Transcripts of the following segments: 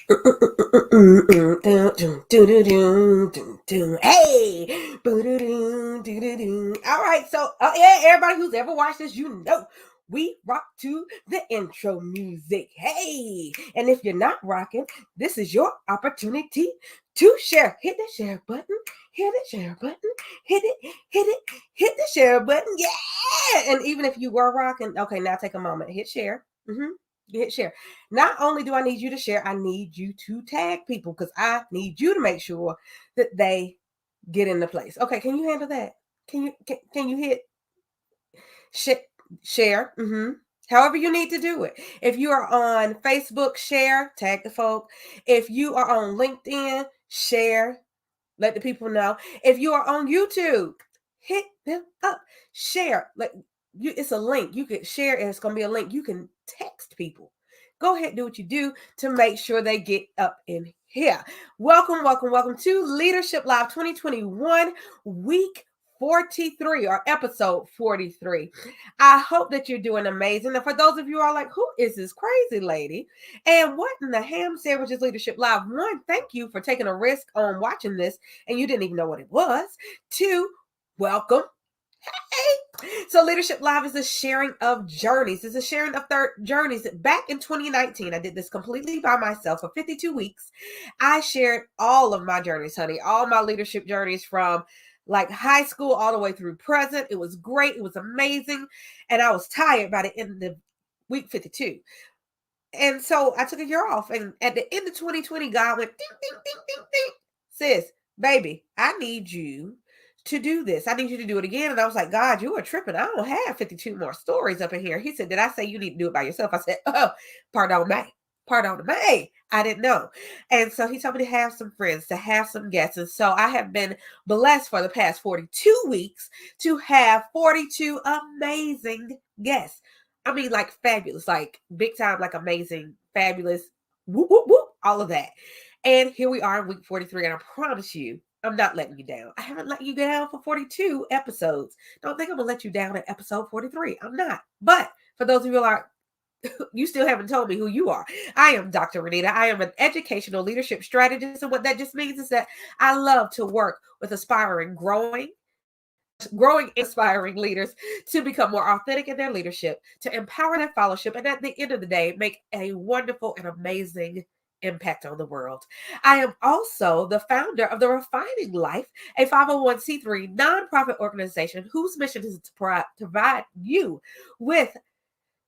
Hey, all right. So, yeah, everybody who's ever watched this, we rock to the intro music. Hey, and if you're not rocking, this is your opportunity to share. Hit the share button. Hit the share button. Hit it. Hit it. Hit the share button. Yeah. And even if you were rocking, okay, now take a moment. Hit share. Hit share. Not only do I need you to share, I need you to tag people because I need you to make sure that they get into place. Okay, can you handle that? Can you hit share? However you need to do it. If you are on Facebook, share, tag the folk. If you are on LinkedIn, share, let the people know. If you are on YouTube, hit them up, share. It's a link. You can share, and it's gonna be a link. You can text people. Go ahead, do what you do to make sure they get up in here. Welcome to Leadership Live 2021 week 43 or episode 43. I hope that you're doing amazing. And for those of you who are like, who is this crazy lady? And what in the ham sandwiches Leadership Live? One, thank you for taking a risk on watching this and you didn't even know what it was. Two, welcome. Hey. So Leadership Live is a sharing of journeys. It's a sharing of journeys. Back in 2019, I did this completely by myself for 52 weeks. I shared all of my journeys, honey, all my leadership journeys from like high school all the way through present. It was great. It was amazing. And I was tired by the end of week 52. And so I took a year off. And at the end of 2020, God went ding, ding, ding, ding, ding. Sis, baby, I need you to do this. I need you to do it again. And I was like, God, you are tripping. I don't have 52 more stories up in here. He said, did I say you need to do it by yourself? I said, oh, pardon me. Pardon me. I didn't know. And so he told me to have some friends, to have some guests. And so I have been blessed for the past 42 weeks to have 42 amazing guests. I mean, like fabulous, like big time, like amazing, fabulous, whoop, whoop, whoop, all of that. And here we are in week 43. And I promise you, I'm not letting you down. I haven't let you down for 42 episodes. Don't think I'm going to let you down at episode 43. I'm not. But for those of you who are, you still haven't told me who you are. I am Dr. Renita. I am an educational leadership strategist. And what that just means is that I love to work with aspiring, growing, inspiring leaders to become more authentic in their leadership, to empower their fellowship, and at the end of the day, make a wonderful and amazing impact on the world. I am also the founder of The Refining Life, a 501c3 nonprofit organization whose mission is to provide you with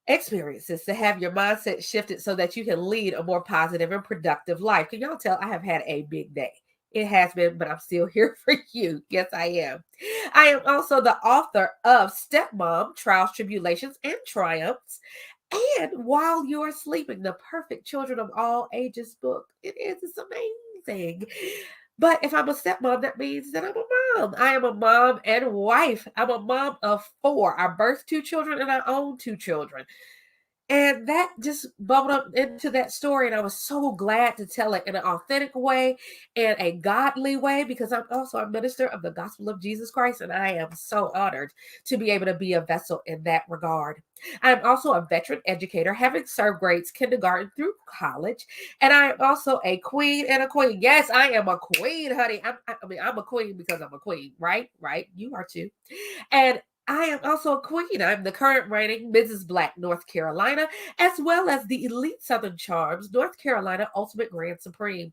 experiences to have your mindset shifted so that you can lead a more positive and productive life. Can y'all tell I have had a big day? It has been, but I'm still here for you. Yes, I am. I am also the author of Stepmom, Trials, Tribulations, and Triumphs. And While You're Sleeping, the Perfect Children of All Ages book. It's amazing. But if I'm a stepmom, that means that I'm a mom. I am a mom and wife. I'm a mom of 4. I birthed 2 children and I own 2 children. And that just bubbled up into that story. And I was so glad to tell it in an authentic way and a godly way, because I'm also a minister of the gospel of Jesus Christ. And I am so honored to be able to be a vessel in that regard. I'm also a veteran educator, having served grades kindergarten through college. And I am also a queen and a queen. Yes, I am a queen, honey. I'm a queen because I'm a queen, right? Right. You are too. And I am also a queen. I'm the current reigning Mrs. Black North Carolina, as well as the Elite Southern Charms North Carolina Ultimate Grand Supreme.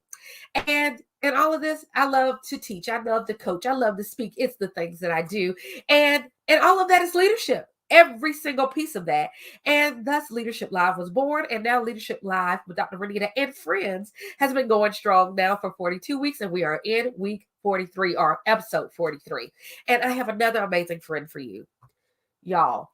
And in all of this, I love to teach. I love to coach. I love to speak. It's the things that I do. And all of that is leadership. Every single piece of that. And thus Leadership Live was born. And now Leadership Live with Dr. Renita and friends has been going strong now for 42 weeks. And we are in week 43 or episode 43. And I have another amazing friend for you. Y'all,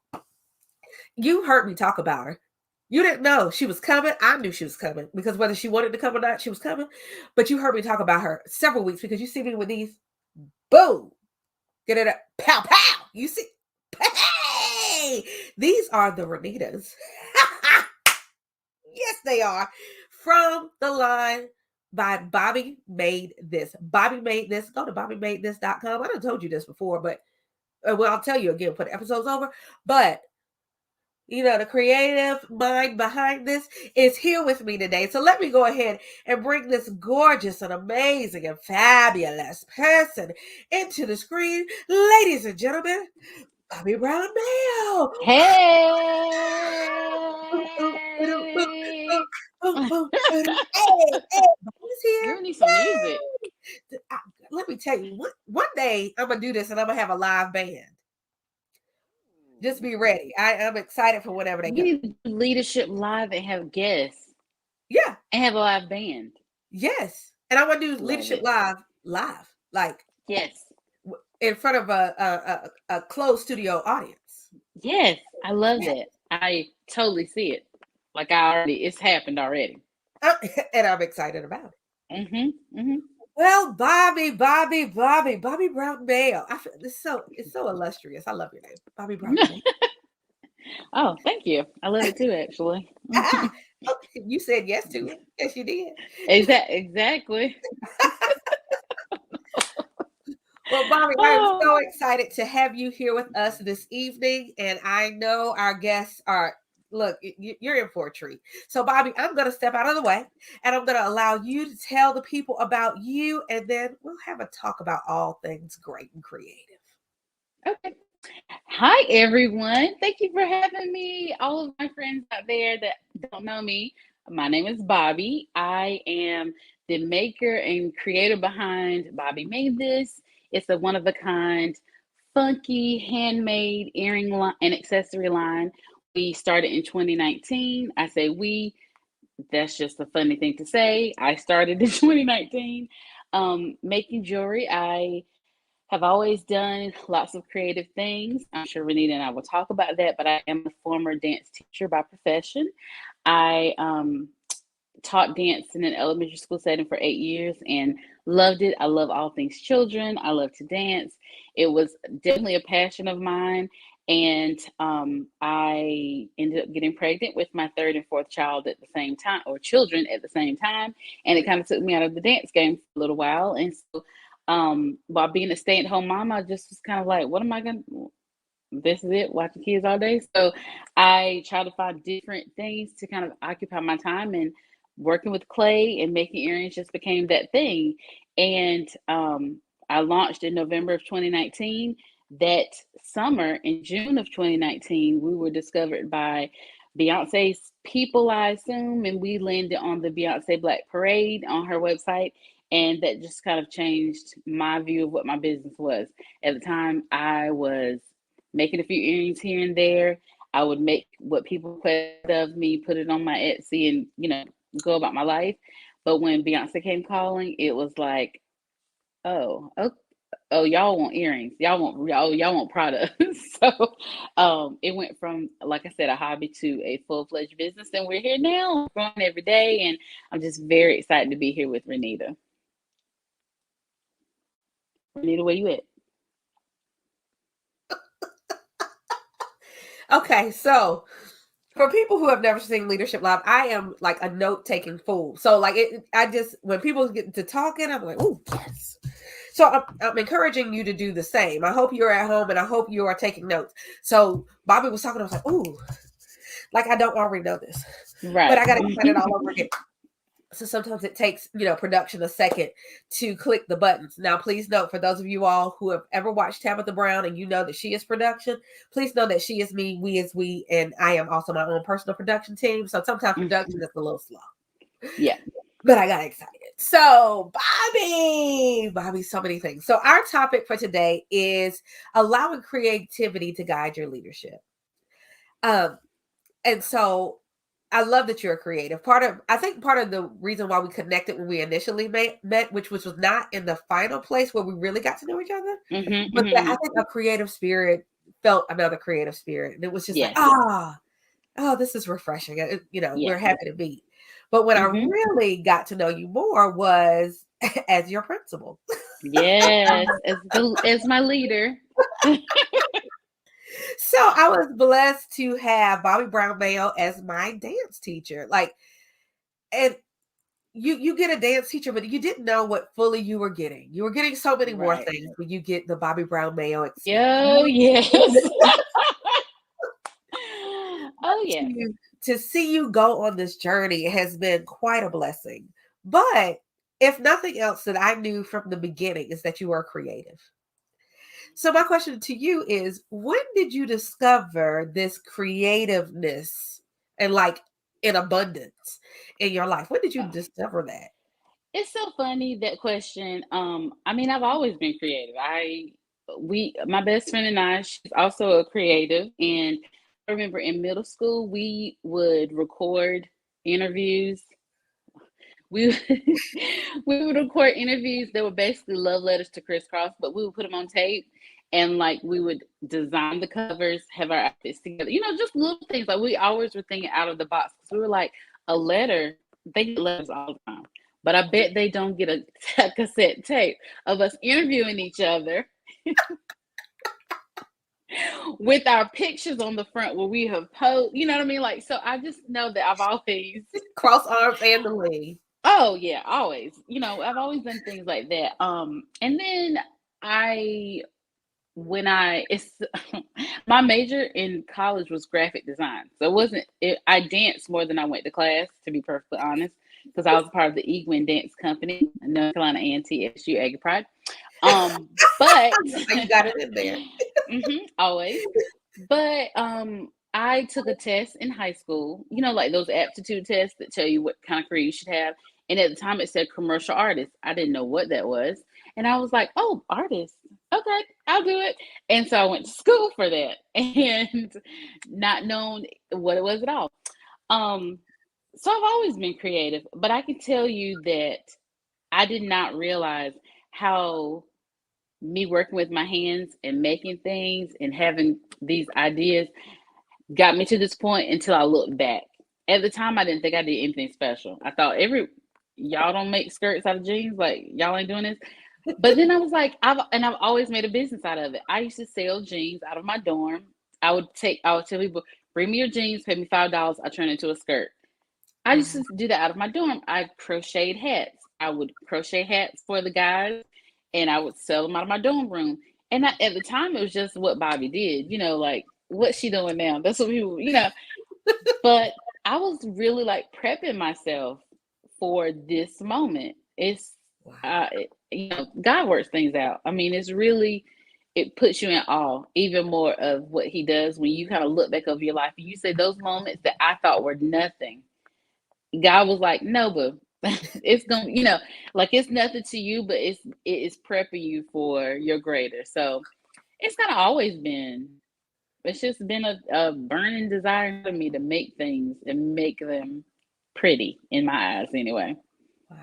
you heard me talk about her. You didn't know she was coming. I knew she was coming because whether she wanted to come or not, she was coming. But you heard me talk about her several weeks because you see me with these. Boom. Get it up. Pow, pow. You see? Hey! These are the Renitas. Yes, they are. From the line by Bobbi Made This. Bobbi Made This. Go to BobbiMadeThis.com. I done told you this before, but well, I'll tell you again for the episode's over. But the creative mind behind this, is here with me today. So let me go ahead and bring this gorgeous and amazing and fabulous person into the screen. Ladies and gentlemen, Bobbi Brown-Mayo. Hey. Hey, Bobbi's here. Girl, need some music. Let me tell you, one day I'm going to do this and I'm going to have a live band. Just be ready. I'm excited for whenever they We come. need to do leadership live and have guests Yeah. and have a live band. Yes. And I want to do Love leadership it. live, like Yes. in front of a closed studio audience. Yes. I love Yeah. that. I totally see it. Like it's happened already. And I'm excited about it. Mm-hmm. Mm-hmm. Well, Bobbi Brown-Mayo. I feel it's so illustrious. I love your name, Bobbi Brown-Mayo. Oh, thank you. I love it too, actually. Ah, oh, you said yes to it. Yes, you did. Exactly. Well, Bobbi, I am Oh, so excited to have you here with us this evening. And I know our guests are, look, you're in for a treat. So, Bobbi, I'm going to step out of the way and I'm going to allow you to tell the people about you. And then we'll have a talk about all things great and creative. okay. Hi, everyone. Thank you for having me. All of my friends out there that don't know me, my name is Bobbi. I am the maker and creator behind Bobbi Made This. It's a one of a kind, funky, handmade earring and accessory line. We started in 2019. I say we, that's just a funny thing to say. I started in 2019 making jewelry. I have always done lots of creative things. I'm sure Renita and I will talk about that, but I am a former dance teacher by profession. I taught dance in an elementary school setting for 8 years and loved it. I love all things children. I love to dance. It was definitely a passion of mine. And I ended up getting pregnant with my third and fourth child at the same time, or children at the same time. And it kind of took me out of the dance game for a little while. And so while being a stay-at-home mom, I just was kind of like, what am I gonna this is it, watching kids all day. So I try to find different things to kind of occupy my time, and working with clay and making earrings just became that thing. And I launched in November of 2019. That summer, in June of 2019, we were discovered by Beyonce's people, I assume, and we landed on the Beyonce Black Parade on her website. And that just kind of changed my view of what my business was. At the time, I was making a few earrings here and there. I would make what people requested of me, put it on my Etsy, and go about my life. But when Beyonce came calling, it was like, oh, okay. Oh, y'all want earrings. Y'all want products. So it went from, like I said, a hobby to a full-fledged business. And we're here now, growing every day. And I'm just very excited to be here with Renita. Renita, where you at? Okay, so for people who have never seen Leadership Live, I am like a note-taking fool. So like I just, when people get to talking, I'm like, oh yes. So I'm encouraging you to do the same. I hope you're at home and I hope you are taking notes. So Bobbi was talking, I was like, ooh, like I don't already know this, but Right. I got excited all over again. So sometimes it takes, production a second to click the buttons. Now, please note, for those of you all who have ever watched Tabitha Brown and you know that she is production, please know that she is me, we is we, and I am also my own personal production team. So sometimes production is a little slow. Yeah. But I got excited. So, Bobbi, so many things. So, our topic for today is allowing creativity to guide your leadership. And so I love that you're a creative. I think part of the reason why we connected when we initially met, which was not in the final place where we really got to know each other, but that I think a creative spirit felt another creative spirit. And it was just like, Yes. oh, this is refreshing. Yeah. We're happy to meet. But when I really got to know you more was as your principal. Yes, as my leader. So I was blessed to have Bobbi Brown-Mayo as my dance teacher. Like, and you get a dance teacher, but you didn't know what fully you were getting. You were getting so many more Right. things when you get the Bobbi Brown-Mayo experience. Yo, yes. yeah. to see you go on this journey has been quite a blessing. But if nothing else that I knew from the beginning is that you are creative. So my question to you is, when did you discover this creativeness and like in abundance in your life? When did you Uh, discover that? it's so funny that question. I mean, I've always been creative. My best friend and I, she's also a creative, and I remember in middle school we would record interviews. We we would record interviews that were basically love letters to crisscross, but we would put them on tape, and like we would design the covers, have our outfits together. Just little things. Like we always were thinking out of the box because we were like a letter. They get letters all the time, but I bet they don't get a cassette tape of us interviewing each other with our pictures on the front where we have posed. You know what I mean? Like, so I just know that I've always. Cross arms and the lean. Oh yeah, always. I've always done things like that. And then I when I it's my major in college was graphic design. So I danced more than I went to class, to be perfectly honest, because I was part of the Egwin Dance Company, North Carolina A&T SU Aggie Pride. But You got it in there. always. But I took a test in high school, like those aptitude tests that tell you what kind of career you should have. And at the time it said commercial artist. I didn't know what that was. And I was like, oh, artist. Okay, I'll do it. And so I went to school for that and not knowing what it was at all. So I've always been creative, but I can tell you that I did not realize how me working with my hands and making things and having these ideas got me to this point until I looked back. At the time, I didn't think I did anything special. I thought y'all don't make skirts out of jeans, like y'all ain't doing this. But then I was like, I've always made a business out of it. I used to sell jeans out of my dorm. I would tell people, bring me your jeans, pay me $5, I turn it into a skirt. I used to do that out of my dorm. I crocheted hats. I would crochet hats for the guys, and I would sell them out of my dorm room. And at the time, it was just what Bobbi did, like what's she doing now? That's what people. But I was really like prepping myself for this moment. It's, Wow. God works things out. I mean, it puts you in awe even more of what He does when you kind of look back over your life and you say those moments that I thought were nothing. God was like, no, boo. It's gonna, like it's nothing to you, but it is prepping you for your greater. So it's kind of always been. It's just been a burning desire for me to make things and make them pretty in my eyes, anyway. Wow.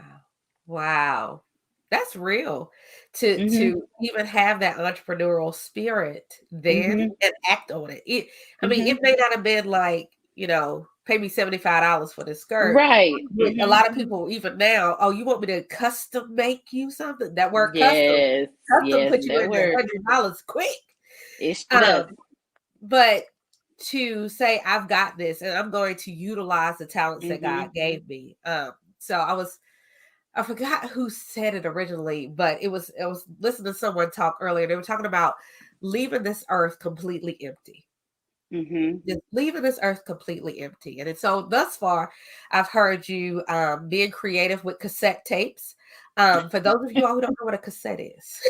Wow. That's real. To Mhm. even have that entrepreneurial spirit then Mhm. and act on it. I mean, it Mhm. may not have been like, pay me $75 for this skirt. Right. But a Mhm. lot of people even now, oh, you want me to custom make you something? That word custom. Yes. Custom Yes. put you That in the word. $100 quick. It sure does. Um, but to say I've got this and I'm going to utilize the talents that God Mhm. gave me. So I forgot who said it originally, but it was listening to someone talk earlier. They were talking about leaving this earth completely empty. Mhm. Just leaving this earth completely empty. So thus far, I've heard you being creative with cassette tapes. For those of you all who don't know what a cassette is,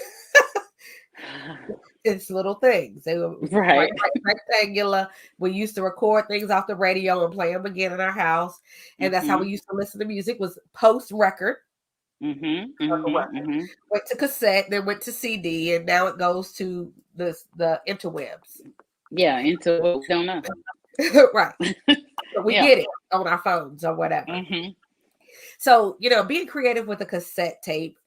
it's little things. They were Right. rectangular. We used to record things off the radio and play them again in our house, and that's how we Mhm. used to listen to music. Was post record. Mhm. Mhm. Mhm. Went to cassette, then went to CD, and now it goes to the interwebs. Yeah. Into what we don't know. Right. But we Yeah. get it on our phones or whatever. Mhm. So, being creative with a cassette tape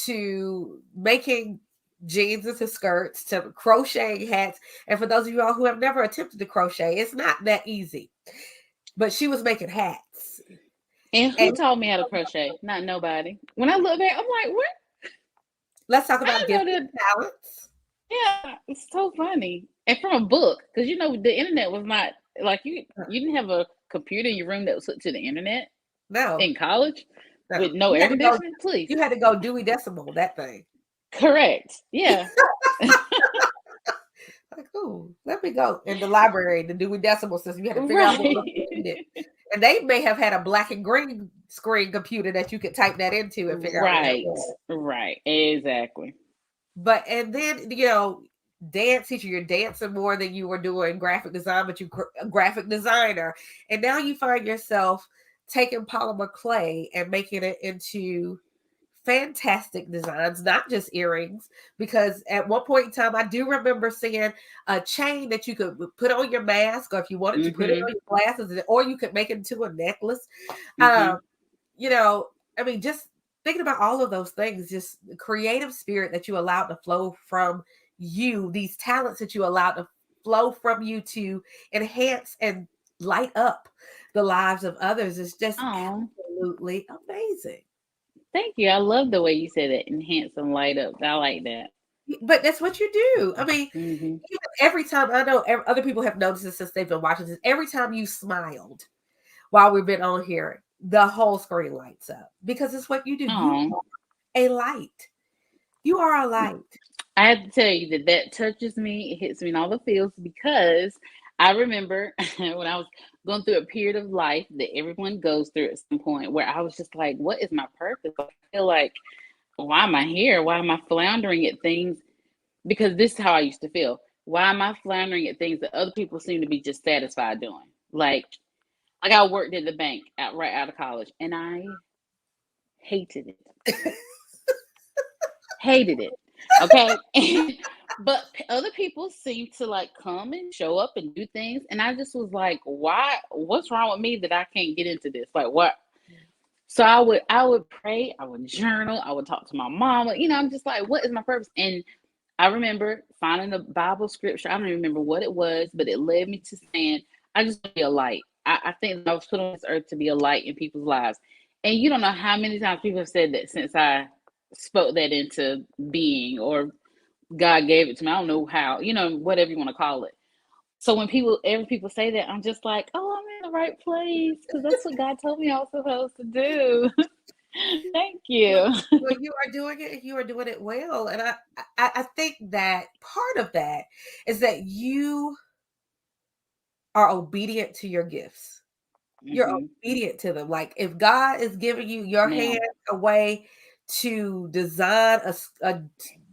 to making jeans into skirts to crocheting hats. And for those of you all who have never attempted to crochet, it's not that easy. But she was making hats. And who And taught me how to crochet? Not nobody. When I look back, I'm like, what? let's talk I about didn't gifts know that. and talents. Yeah, it's so funny. And from a book, because the internet was not like you didn't have a computer in your room that was hooked to the internet No, in college no. with no You air had to go conditioning. Please, you had to go Dewey Decimal that thing. correct. Yeah. Like, oh, let me go in the library to do a decimal system. You had to figure out what Right. you did. And they may have had a black and green screen computer that you could type that into and figure out what that Right. was. Right. Exactly. But and then dance teacher, you're dancing more than you were doing graphic design, but you a graphic designer, and now you find yourself taking polymer clay and making it into fantastic designs, not just earrings. Because at one point in time, I do remember seeing a chain that you could put on your mask, or if you wanted to put it Mm-hmm. on your glasses, or you could make it into a necklace. Mm-hmm. Um, you know, I mean, just thinking about all of those things, just the creative spirit that you allowed to flow from you, these talents that you allowed to flow from you to enhance and light up the lives of others is just Oh, absolutely amazing. thank you. I love the way you said it. Enhance and light up. I like that. But that's what you do. I mean, Mm-hmm. even every time I know other people have noticed this since they've been watching this. Every time you smiled while we've been on here, the whole screen lights up because it's what you do. You Oh, are a light. You are a light. I have to tell you that that touches me. It hits me in all the feels because I remember when I was going through a period of life that everyone goes through at some point where I was just like, what is my purpose? I feel like, why am I here? Why am I floundering at things? Because this is how I used to feel. Why am I floundering at things that other people seem to be just satisfied doing? Like I worked at the bank right out of college and I hated it. Hated it. Okay. But other people seem to like come and show up and do things. And I just was like, why? What's wrong with me that I can't get into this? Like what? So I would pray, I would journal, I would talk to my mama. I'm just like, what is my purpose? And I remember finding a Bible scripture. I don't even remember what it was, but it led me to saying, I just want to be a light. I think that I was put on this earth to be a light in people's lives. And you don't know how many times people have said that since I spoke that into being or God gave it to me. I don't know how, whatever you want to call it. So when every people say that, I'm just like, oh, I'm in the right place because that's what God told me I was supposed to do. Thank Well, you. well, you are doing it and you are doing it well. And I think that part of that is that you are obedient to your gifts. You're Hmm. obedient to them. Like if God is giving you your hand Ma'am. a way to design a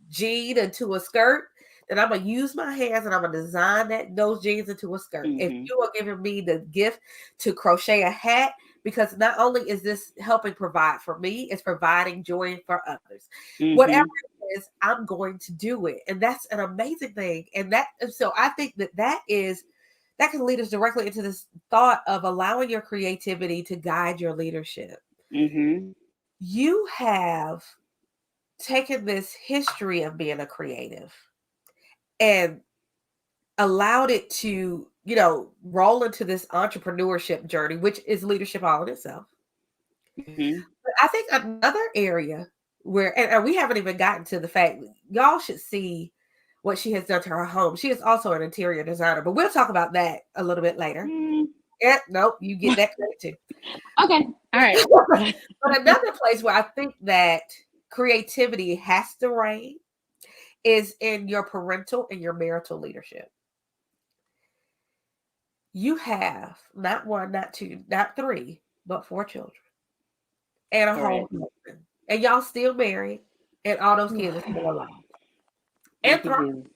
jean into a skirt, then I'm gonna use my hands and I'm gonna design those jeans into a skirt. If Hmm. you are giving me the gift to crochet a hat, because not only is this helping provide for me, it's providing joy for others. Whatever Hmm. it is, I'm going to do it, and that's an amazing thing. And so I think that can lead us directly into this thought of allowing your creativity to guide your leadership. Hmm. You have taken this history of being a creative and allowed it to, roll into this entrepreneurship journey, which is leadership all in itself. Hmm. But I think another area where, and we haven't even gotten to the fact, y'all should see what she has done to her home. She is also an interior designer, but we'll talk about that a little bit later. Mm. Yeah, nope, you get that credit too. Okay. All right. But another place where I think that creativity has to reign is in your parental and your marital leadership. You have not one, not two, not three, but four children and a whole Correct. husband. And y'all still married, and all those kids are still alive and Thank you, thriving. Jesus.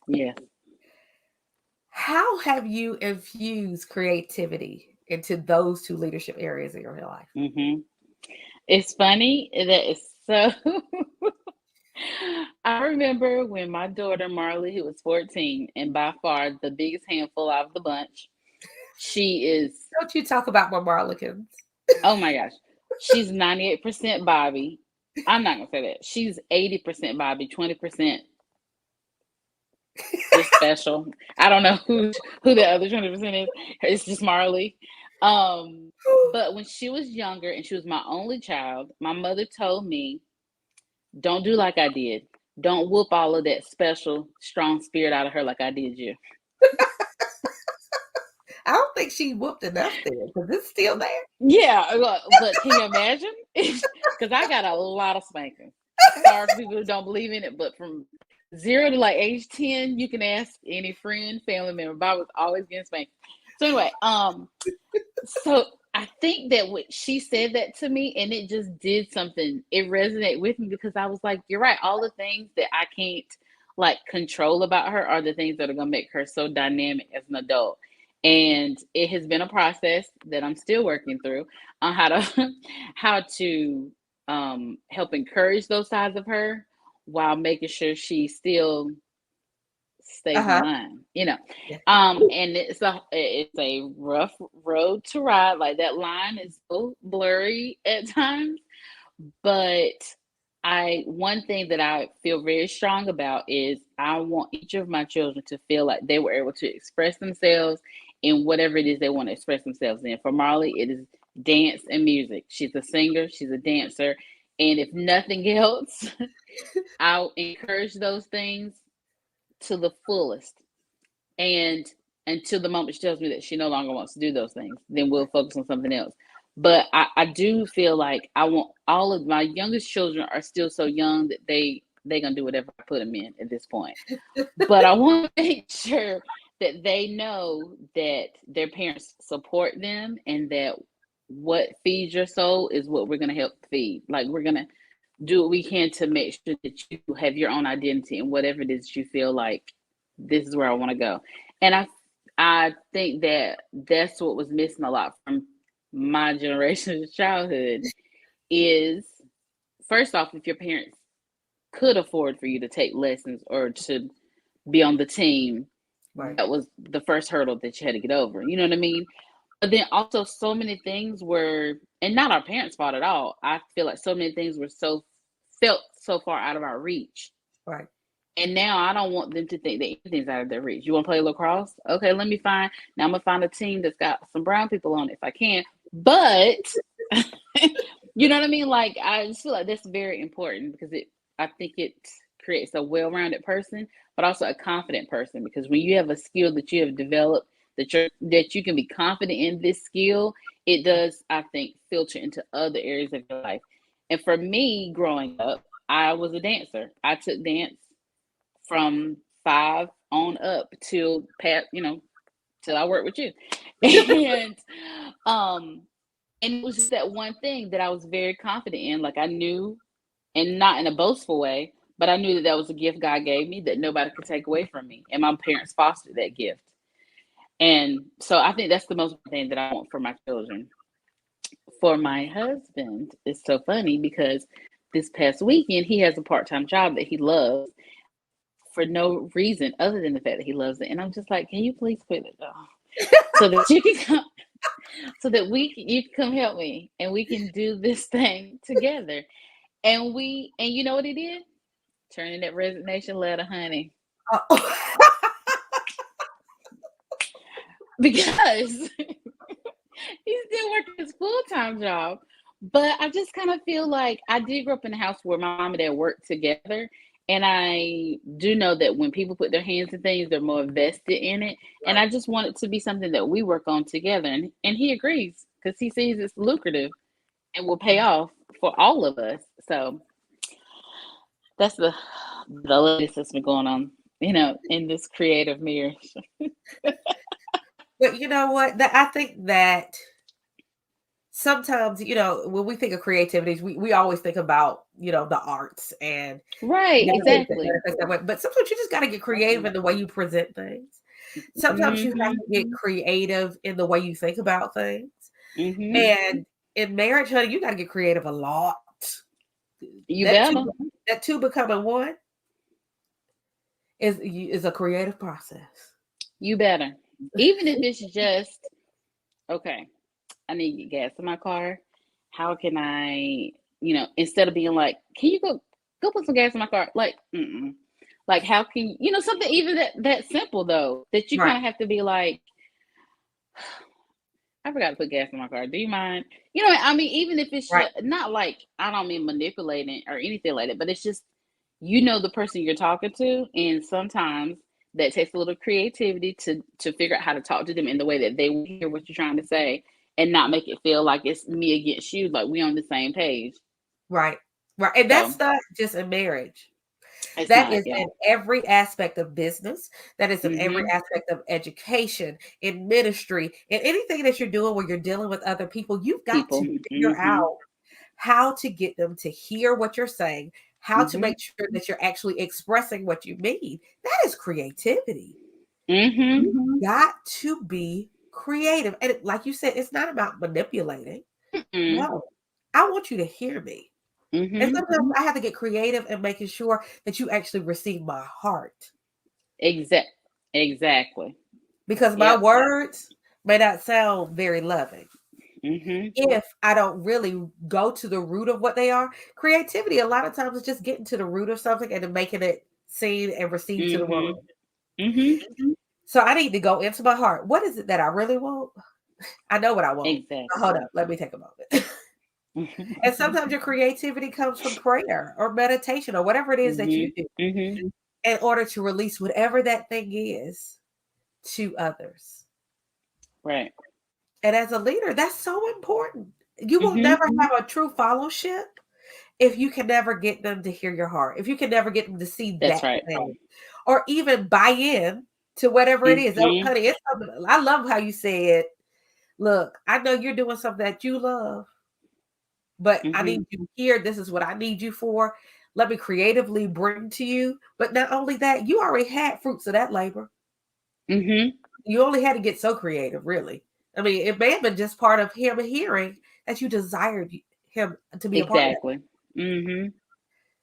Yes. How have you infused creativity into those two leadership areas in your life? Hmm. It's funny that it's so. I remember when my daughter Marley, who was 14, and by far the biggest handful out of the bunch, she is, Don't you talk about my Marlikins? oh my gosh, she's 98% Bobby. I'm not gonna say that. She's 80% Bobby, 20% just special. I don't know who the other 20% is. It's just Marley. But when she was younger and she was my only child, my mother told me, don't do like I did. Don't whoop all of that special, strong spirit out of her like I did you. I don't think she whooped enough there because it's still there. Yeah, but can you imagine? Because I got a lot of spankings. Sorry for people who don't believe in it, but from 0 to like age 10, you can ask any friend, family member. Bob was always getting spanked. So anyway, so I think that what she said that to me, and it just did something. It resonated with me because I was like, you're right. All the things that I can't like control about her are the things that are gonna make her so dynamic as an adult. And it has been a process that I'm still working through on how to how to help encourage those sides of her while making sure she still stays in Uh-huh. line, you know. Yeah. And it's a rough road to ride. Like that line is so blurry at times, but I one thing that I feel very strong about is I want each of my children to feel like they were able to express themselves in whatever it is they want to express themselves in. For Marley, it is dance and music. She's a singer, she's a dancer, and if nothing else, I'll encourage those things to the fullest. And until the moment she tells me that she no longer wants to do those things, then we'll focus on something else. But I do feel like I want all of my youngest children are still so young that they gonna do whatever I put them in at this point. But I want to make sure that they know that their parents support them and that what feeds your soul is what we're gonna help feed. Like we're gonna do what we can to make sure that you have your own identity and whatever it is you feel like this is where I want to go. And I think that that's what was missing a lot from my generation's childhood is first off, if your parents could afford for you to take lessons or to be on the team, Right. that was the first hurdle that you had to get over. You know what I mean? But then also so many things were, and not our parents' fault at all. I feel like so many things were so felt so far out of our reach. Right. And now I don't want them to think that anything's out of their reach. You want to play lacrosse? Okay, let me find. Now I'm gonna find a team that's got some brown people on it if I can. But you know what I mean? Like I just feel like that's very important because I think it creates a well-rounded person, but also a confident person. Because when you have a skill that you have developed that you can be confident in this skill, it does, I think, filter into other areas of your life. And for me, growing up, I was a dancer. I took dance from 5 on up till Pat, till I worked with you. And um and it was just that one thing that I was very confident in. Like I knew, and not in a boastful way, but I knew that that was a gift God gave me that nobody could take away from me. And my parents fostered that gift. And so I think that's the most thing that I want for my children. For my husband, it's so funny because this past weekend he has a part-time job that he loves for no reason other than the fact that he loves it. And I'm just like, can you please quit it though? So that you can come, so that you can come help me and we can do this thing together. And you know what he did? Turning that resignation letter, honey. Oh. Because he's still working his full-time job. But I just kind of feel like I did grow up in a house where my mom and dad worked together. And I do know that when people put their hands in things, they're more vested in it. And Right. I just want it to be something that we work on together. And he agrees because he sees it's lucrative and will pay off for all of us. So that's the latest that's been going on, in this creative marriage. But you know what? I think that sometimes, when we think of creativity, we always think about, the arts and Right, things that exactly. manifest that way. But sometimes you just got to get creative in the way you present things. Sometimes you have to get Hmm. creative in the way you think about things. Hmm. And in marriage, honey, you got to get creative a lot. You That two, better. that two becoming one is a creative process. You better. Even if it's just, okay, I need to get gas in my car. How can I, instead of being like, can you go put some gas in my car? Like, mm-mm. Like, how can something even that simple though that you Right, kind of have to be like, I forgot to put gas in my car. Do you mind? I mean, even if it's right. just not like I don't mean manipulating or anything like that, but it's just the person you're talking to, and sometimes that takes a little creativity to figure out how to talk to them in the way that they will hear what you're trying to say, and not make it feel like it's me against you, like we on the same page. Right. Right. And So that's not just in marriage. It's That not, is yeah. in every aspect of business. That is in every Mm-hmm. aspect of education, in ministry, in anything that you're doing where you're dealing with other people. You've got People. to figure Mm-hmm. out how to get them to hear what you're saying, how to Mm-hmm. make sure that you're actually expressing what you mean. That is creativity. Mm-hmm. You've got to be creative. And like you said, it's not about manipulating. Mm-mm. No, I want you to hear me. And Mm-hmm. sometimes I have to get creative in making sure that you actually receive my heart Exact. Exactly. because my Yep. words may not sound very loving. Mm-hmm. If I don't really go to the root of what they are, creativity a lot of times is just getting to the root of something and then making it seen and received to the world. Mm-hmm. Mm-hmm. So I need to go into my heart. What is it that I really want? I know what I want. Exactly. Hold up, let me take a moment. And sometimes your creativity comes from prayer or meditation or whatever it is that you Mm-hmm. do Mm-hmm. in order to release whatever that thing is to others. Right. And as a leader, that's so important. You will Mm-hmm. never have a true fellowship if you can never get them to hear your heart, if you can never get them to see That's that right. thing, or even buy in to whatever it is. Oh, Mm-hmm. honey, it's something. I love how you said, look, I know you're doing something that you love, but I Mm-hmm. need you here. This is what I need you for. Let me creatively bring to you. But not only that, you already had fruits of that labor. Mm-hmm. You only had to get so creative, really. I mean, it may have been just part of him hearing that you desired him to be a part of that. Exactly. Mm-hmm.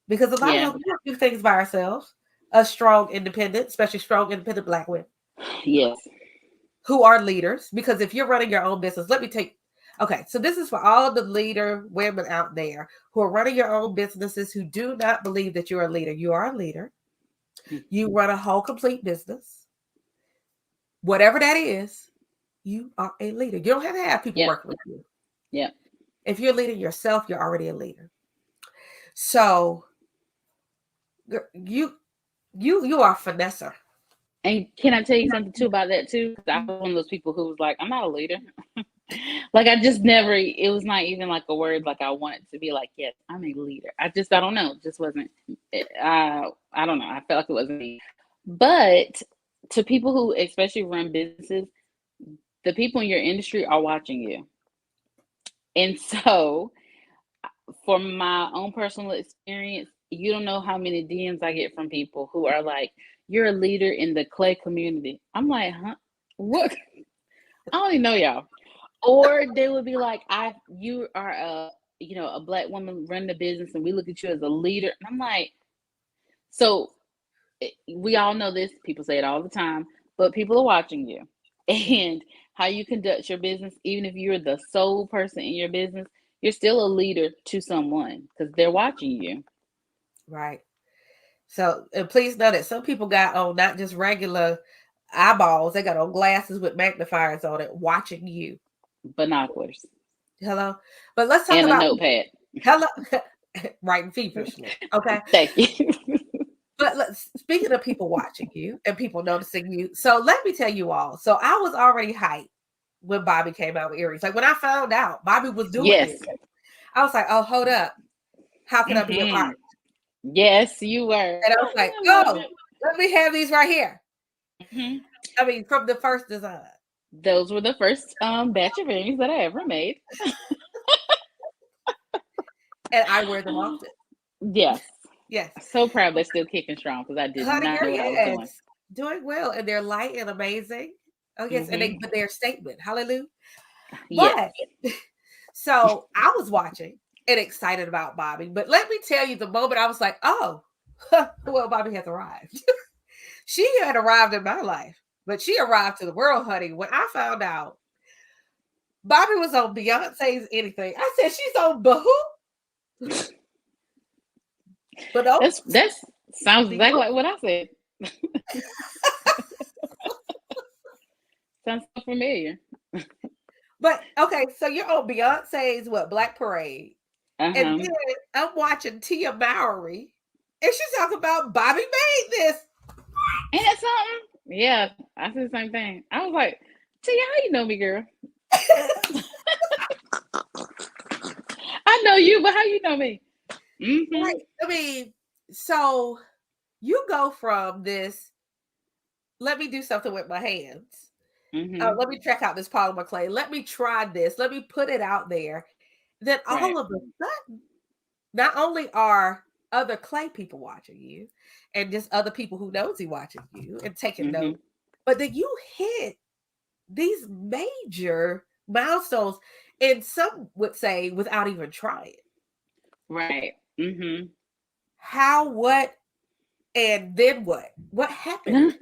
Because a lot of Yeah. us we don't do things by ourselves. A strong, independent, especially strong, independent Black women Yes. who are leaders. Because if you're running your own business, let me take. Okay, so this is for all the leader women out there who are running your own businesses who do not believe that you're a leader. You are a leader. You run a whole complete business. Whatever that is, you are a leader. You don't have to have people Yep. working with you. Yep. If you're leading yourself, you're already a leader. So you you are a finesser. And can I tell you something too about that too? Because I was one of those people who was like, I'm not a leader. Like I just never. It was not even like a word. Like I wanted to be like, yes, I'm a leader. I don't know. It just wasn't. I don't know. I felt like it wasn't me. But to people who especially run businesses, the people in your industry are watching you. And so, from my own personal experience, you don't know how many DMs I get from people who are like, "You're a leader in the clay community." I'm like, "Huh? What? I don't even know y'all." Or they would be like, you are a Black woman running a business, and we look at you as a leader." And I'm like, so we all know this. People say it all the time, but people are watching you, and how you conduct your business. Even if you're the sole person in your business, you're still a leader to someone because they're watching you. Right. So, and please know that some people got on not just regular eyeballs, they got on glasses with magnifiers on it watching you. Binoculars Hello. But let's talk and a about notepad. hello writing feverishly. Okay. Thank you. But speaking of people watching you and people noticing you, so let me tell you all. So I was already hyped when Bobbi came out with earrings. Like when I found out Bobbi was doing Yes. it, I was like, oh, hold up. How can I be a part? Hmm. Yes, you were. And I was like, I love oh, it. let me have these right here. Hmm. I mean, from the first design. Those were the first batch of earrings that I ever made. And I wear them often. Yes. Yes. So proud they're still kicking strong because I did Honey not girl, know what I was doing. yes. Doing well. And they're light and amazing. Oh, yes. And Hmm. but they're statement. Hallelujah. Yes. But so I was watching and excited about Bobbi. But let me tell you, the moment I was like, oh, well, Bobbi has arrived. She had arrived in my life, but she arrived to the world, honey. When I found out Bobbi was on Beyonce's anything, I said she's on Bahoo. But no, That's sounds exactly Beyonce. like what I said. Sounds so familiar. But okay, so you're on Beyonce's what Black Parade, and Uh-huh. then I'm watching Tia Mowry, and she's talking about Bobbi made this. Ain't that something? Yeah, I said the same thing. I was like, Tia, how you know me, girl? I know you, but how you know me? Mm-hmm. Right. I mean, so You go from this, let me do something with my hands. Mm-hmm. Let me check out this polymer clay. Let me try this. Let me put it out there. Then Right. all of a sudden, not only are other clay people watching you and just other people who nosy watching you and taking Mm-hmm. notes, but then you hit these major milestones, and some would say without even trying. Right. Mm-hmm. How, what, and then what? What happened?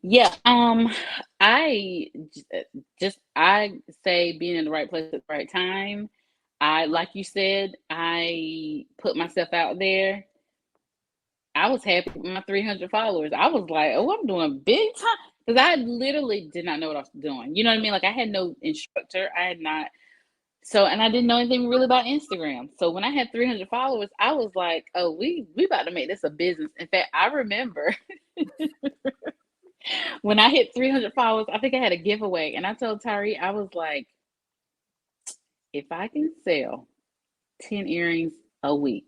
Yeah, I just I say being in the right place at the right time. I like you said, I put myself out there. I was happy with my 300 followers. I was like, "Oh, I'm doing big time," because I literally did not know what I was doing. You know what I mean? Like I had no instructor. I had not and I didn't know anything really about Instagram. So when I had 300 followers, I was like, "Oh, we about to make this a business." In fact, I remember when I hit 300 followers, I think I had a giveaway, and I told Tyree, I was like, if I can sell 10 earrings a week,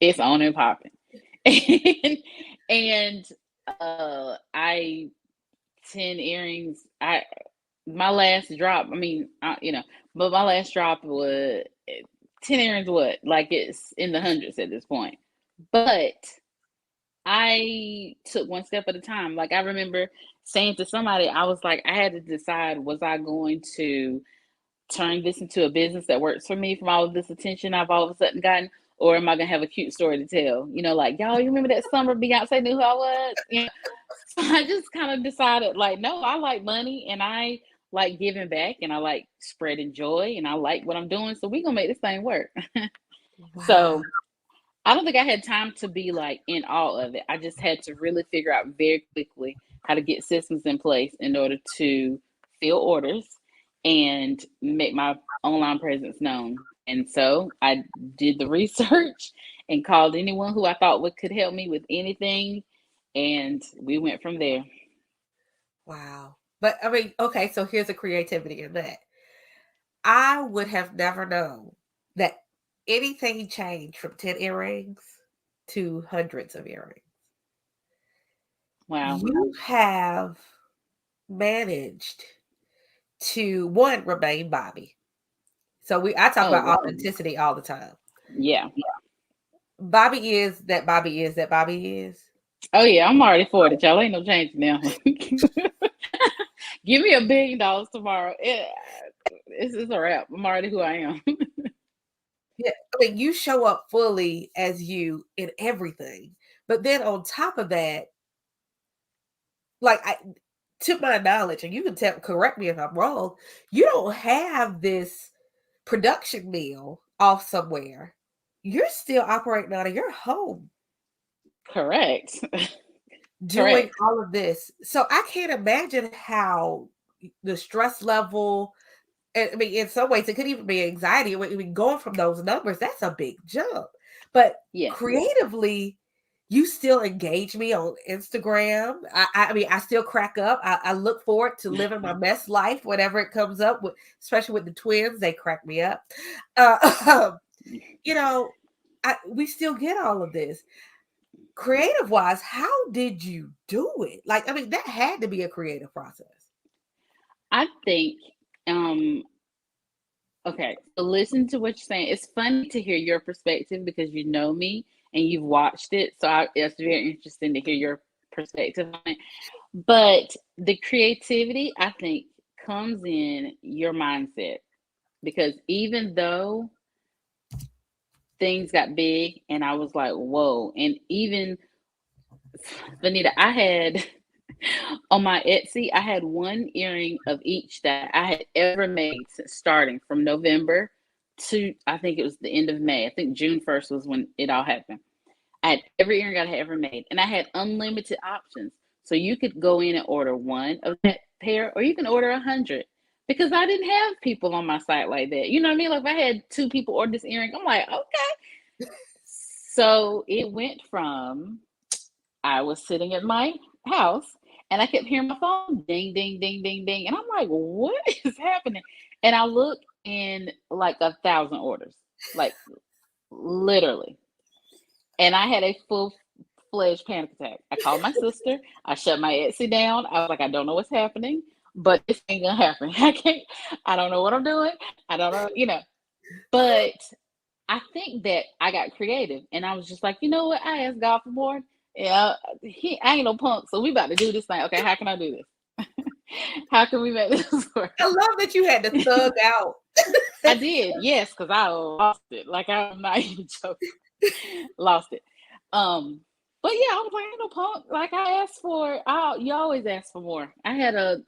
it's on and popping. and and I 10 earrings. I my last drop. I mean, but my last drop was 10 earrings. What like it's in the hundreds at this point, but I took one step at a time. Like I remember saying to somebody, I was like, I had to decide, was I going to turn this into a business that works for me from all of this attention I've all of a sudden gotten, or am I gonna have a cute story to tell? Like, y'all, you remember that summer Beyonce knew who I was? So I just kind of decided, like, no, I like money and I like giving back and I like spreading joy and I like what I'm doing. So we gonna make this thing work. Wow. So I don't think I had time to be like in all of it. I just had to really figure out very quickly how to get systems in place in order to fill orders and make my online presence known. And so I did the research and called anyone who I thought could help me with anything. And we went from there. Wow. But I mean, okay, so here's a creativity in that. I would have never known that anything changed from 10 earrings to hundreds of earrings. Wow. You have managed to one remain Bobby. So I talk Oh, about wow. authenticity all the time. Yeah. Bobby is that Bobby is that Bobby is. Oh, yeah. I'm already for it, y'all. Ain't no change now. Give me $1 billion tomorrow. It's a wrap. I'm already who I am. Yeah, I mean, you show up fully as you in everything. But then on top of that, like to my knowledge, and you can correct me if I'm wrong, you don't have this production meal off somewhere. You're still operating out of your home Correct. doing Correct. all of this. So I can't imagine how the stress level, and I mean, in some ways, it could even be anxiety. I mean, going from those numbers, that's a big jump. But Yes. creatively, you still engage me on Instagram. I mean, I still crack up. I look forward to living my best life, whatever it comes up with, especially with the twins. They crack me up. Uh, you know, we still get all of this. Creative wise, how did you do it? Like, I mean, that had to be a creative process. I think, um, okay, so listen to what you're saying. It's funny to hear your perspective because you know me and you've watched it. So it's very interesting to hear your perspective on it. But the creativity, I think, comes in your mindset because even though things got big and I was like, whoa, and even Vanita, I had on my Etsy, I had one earring of each that I had ever made since starting from November to I think it was the end of May. I think June 1st was when it all happened. I had every earring I had ever made, and I had unlimited options. So you could go in and order one of that pair, or you can order 100 because I didn't have people on my site like that. You know what I mean? Like if I had two people order this earring, I'm like, okay. So it went from I was sitting at my house and I kept hearing my phone ding, ding, ding, ding, ding. And I'm like, what is happening? And I look in like 1,000 orders, like literally. And I had a full-fledged panic attack. I called my sister. I shut my Etsy down. I was like, I don't know what's happening, but this ain't gonna happen. I can't. I don't know what I'm doing. I don't know. But I think that I got creative, and I was just like, you know what? I asked God for more. Yeah, I ain't no punk, so we about to do this thing. Okay, how can I do this? How can we make this work? I love that you had to thug out. I did, yes, because I lost it. Like, I'm not even joking. Lost it. But yeah, I was like, ain't no punk. Like, I asked for. You always ask for more. I had a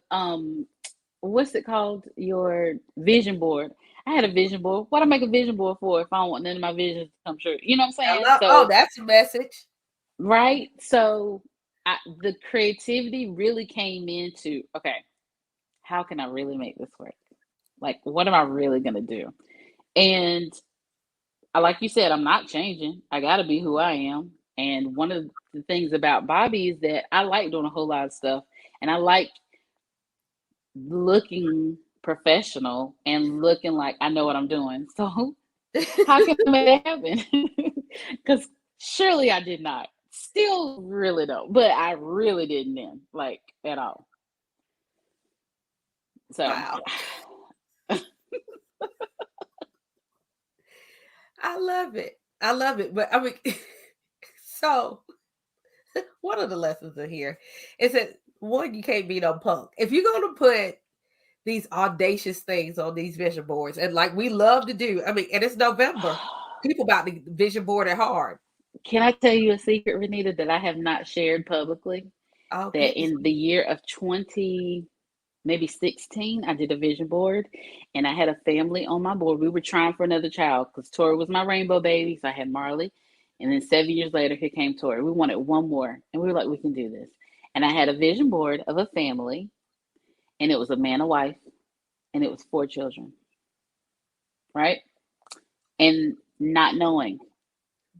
what's it called? Your vision board. I had a vision board. What I make a vision board for if I don't want none of my visions to come true? You know what I'm I saying? love. Oh, So, that's a message. right. So, the creativity really came into, okay, how can I really make this work? Like, what am I really gonna do? And like you said, I'm not changing. I got to be who I am. And one of the things about Bobbi is that I like doing a whole lot of stuff, and I like looking professional and looking like I know what I'm doing. So how can I make that happen? Because surely I did not. Still really don't, but I really didn't then, like, at all. So Wow. I love it. I love it. But I mean, so one of the lessons in here is that one, you can't be no punk. If you're gonna put these audacious things on these vision boards, and like we love to do, I mean, and it's November. People about to vision board it hard. can I tell you a secret, Renita, that I have not shared publicly? Oh That goodness. in the year of 20, maybe 16, I did a vision board, and I had a family on my board. We were trying for another child because Tori was my rainbow baby. So I had Marley. And then 7 years later, here came Tori. We wanted one more. And we were like, we can do this. And I had a vision board of a family, and it was a man, a wife, and it was 4 children, right? And not knowing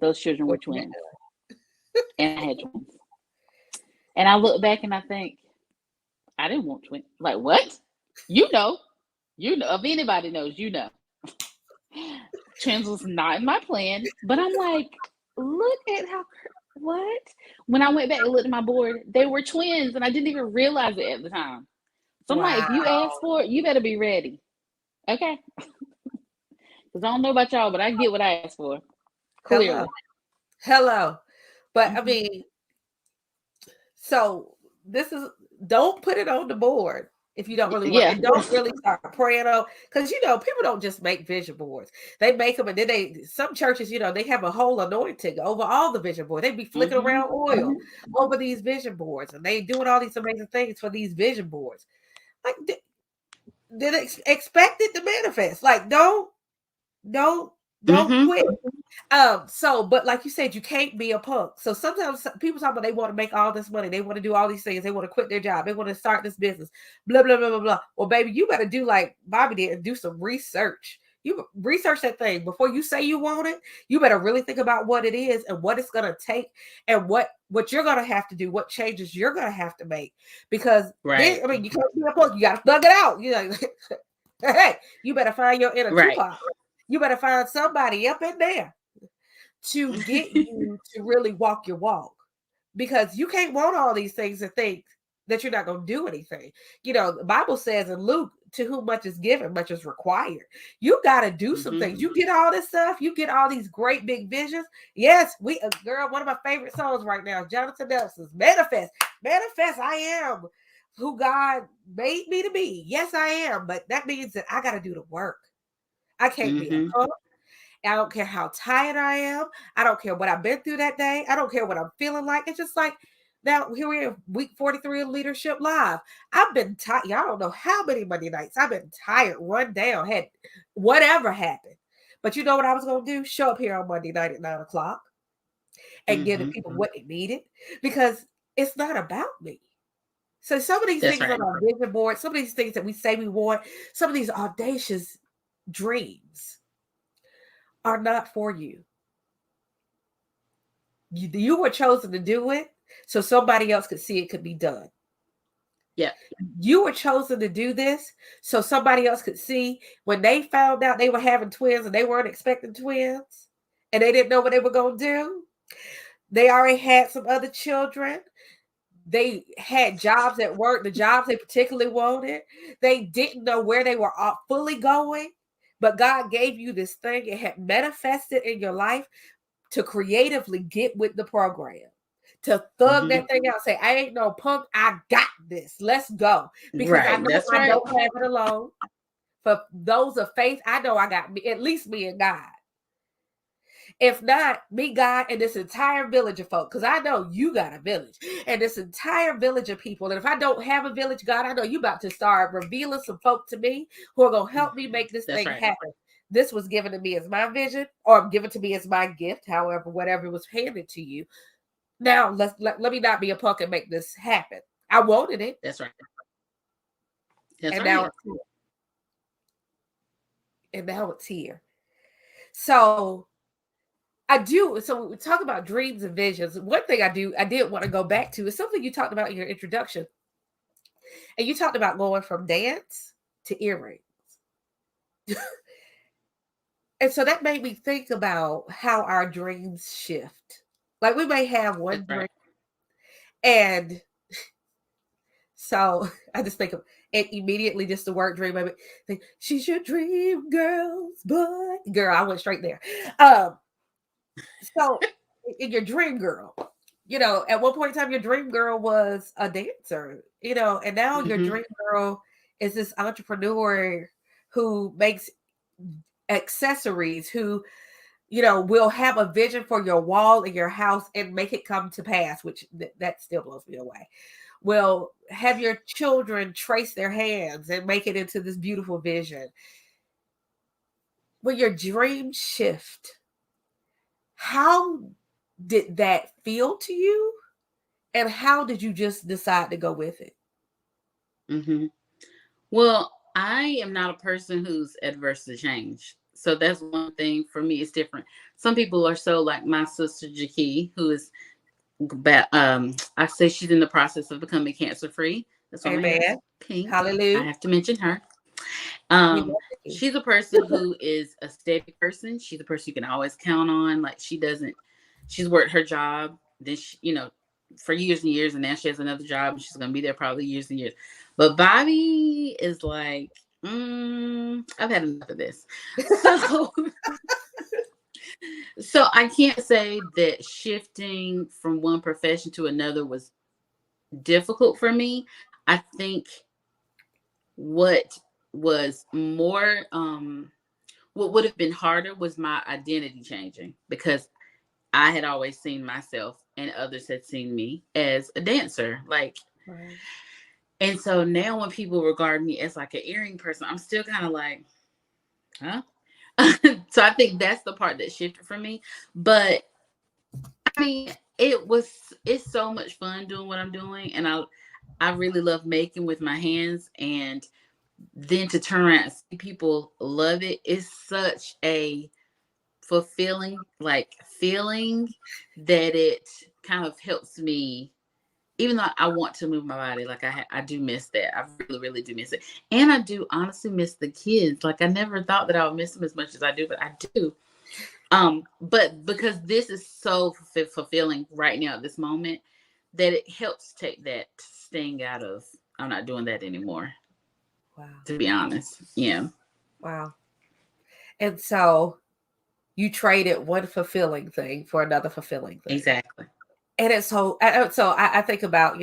those children were What you twins, and I had twins. And I look back and I think, I didn't want twins. Like, what? You know, if anybody knows, twins was not in my plan. But I'm like, look at how, what? When I went back and looked at my board, they were twins, and I didn't even realize it at the time. So I'm like, if you wow. ask for it, you better be ready. Okay? Because I don't know about y'all, but I get what I asked for. Hello. Clearly. Hello. But I Mm-hmm. mean, so this is, don't put it on the board if you don't really want, Yeah. and don't really start praying on, because people don't just make vision boards. They make them, and then some churches, they have a whole anointing over all the vision boards. They be flicking Mm-hmm. around oil over these vision boards, and they doing all these amazing things for these vision boards. Like, did expect it to manifest. Like, don't don't Mm-hmm. quit. But like you said, you can't be a punk. So sometimes people talk about they want to make all this money, they want to do all these things, they want to quit their job, they want to start this business, blah blah blah blah blah. Well, baby, you better do like Bobbi did and do some research. You research that thing before you say you want it. You better really think about what it is and what it's gonna take, and what you're gonna have to do, what changes you're gonna have to make. Because then, Right. I mean, you can't be a punk. You gotta thug it out. You know, hey, you better find your inner Right. Tupac. You better find somebody up in there to get you to really walk your walk, because you can't want all these things and think that you're not going to do anything. The Bible says in Luke, to whom much is given, much is required. You got to do some Mm-hmm. things. You get all this stuff, you get all these great big visions. Yes, girl, one of my favorite songs right now, Jonathan Nelson's Manifest. Manifest, I am who God made me to be. Yes, I am. But that means that I got to do the work. I can't be a Mm-hmm. punk. I don't care how tired I am. I don't care what I've been through that day. I don't care what I'm feeling like. It's just like, now here we are, week 43 of Leadership Live. I've been tired. Y'all don't know how many Monday nights I've been tired, run down, had whatever happened. But you know what I was going to do? Show up here on Monday night at 9 o'clock and give the Mm-hmm. people what they needed, because it's not about me. So some of these That's things right. on our vision board, some of these things that we say we want, some of these audacious dreams are not for you. You were chosen to do it so somebody else could see it could be done. Yeah. You were chosen to do this so somebody else could see when they found out they were having twins and they weren't expecting twins and they didn't know what they were going to do. They already had some other children. They had jobs at work, the jobs they particularly wanted. They didn't know where they were fully going, but God gave you this thing. It had manifested in your life to creatively get with the program, to thug that thing out, say, I ain't no punk, I got this. Let's go. Because I Right. know That's I right. don't have it alone. For those of faith, I know I got me, at least me and God. If not, me, God, and this entire village of folk, because I know you got a village and this entire village of people. And if I don't have a village, God, I know you about to start revealing some folk to me who are going to help me make this That's thing right. happen. This was given to me as my vision, or given to me as my gift, however, whatever was handed to you. Now, let me not be a punk and make this happen. I wanted it, That's right. That's and now right. it's here. And now it's here. So I do. So when we talk about dreams and visions, one thing I did want to go back to is something you talked about in your introduction. And you talked about going from dance to earrings. And so that made me think about how our dreams shift. Like we may have one That's dream, right. and so I just think of it immediately, just the word dream. I think she's your dream girl's boy. Girl, I went straight there. Um, so in your dream girl, at one point in time, your dream girl was a dancer, and now your Mm-hmm. dream girl is this entrepreneur who makes accessories, who, will have a vision for your wall in your house and make it come to pass, which that still blows me away. Will have your children trace their hands and make it into this beautiful vision. When your dreams shift, how did that feel to you? And how did you just decide to go with it? Mm-hmm. Well, I am not a person who's adverse to change. So that's one thing for me. It's different. Some people are so like my sister Jackie, who is I say she's in the process of becoming cancer free. That's why my hair is Amen. pink. I Hallelujah. have to mention her. We love you. She's a person who is a steady person. She's a person you can always count on. Like she's worked her job. Then for years and years, and now she has another job, and she's gonna be there probably years and years. But Bobby is like, I've had enough of this. So, so I can't say that shifting from one profession to another was difficult for me. I think what was more what would have been harder was my identity changing, because I had always seen myself and others had seen me as a dancer. Like, Right. and so now when people regard me as like an earring person, I'm still kind of like, huh? So I think that's the part that shifted for me. But I mean, it's so much fun doing what I'm doing, and I really love making with my hands, and then to turn around and see people love it is such a fulfilling like feeling that it kind of helps me, even though I want to move my body. Like I do miss that. I really, really do miss it. And I do honestly miss the kids. Like I never thought that I would miss them as much as I do, but I do. But because this is so fulfilling right now at this moment, that it helps take that sting out of, I'm not doing that anymore, Wow. to be honest. Yeah. Wow. And so you traded one fulfilling thing for another fulfilling thing. Exactly. And it's I think about,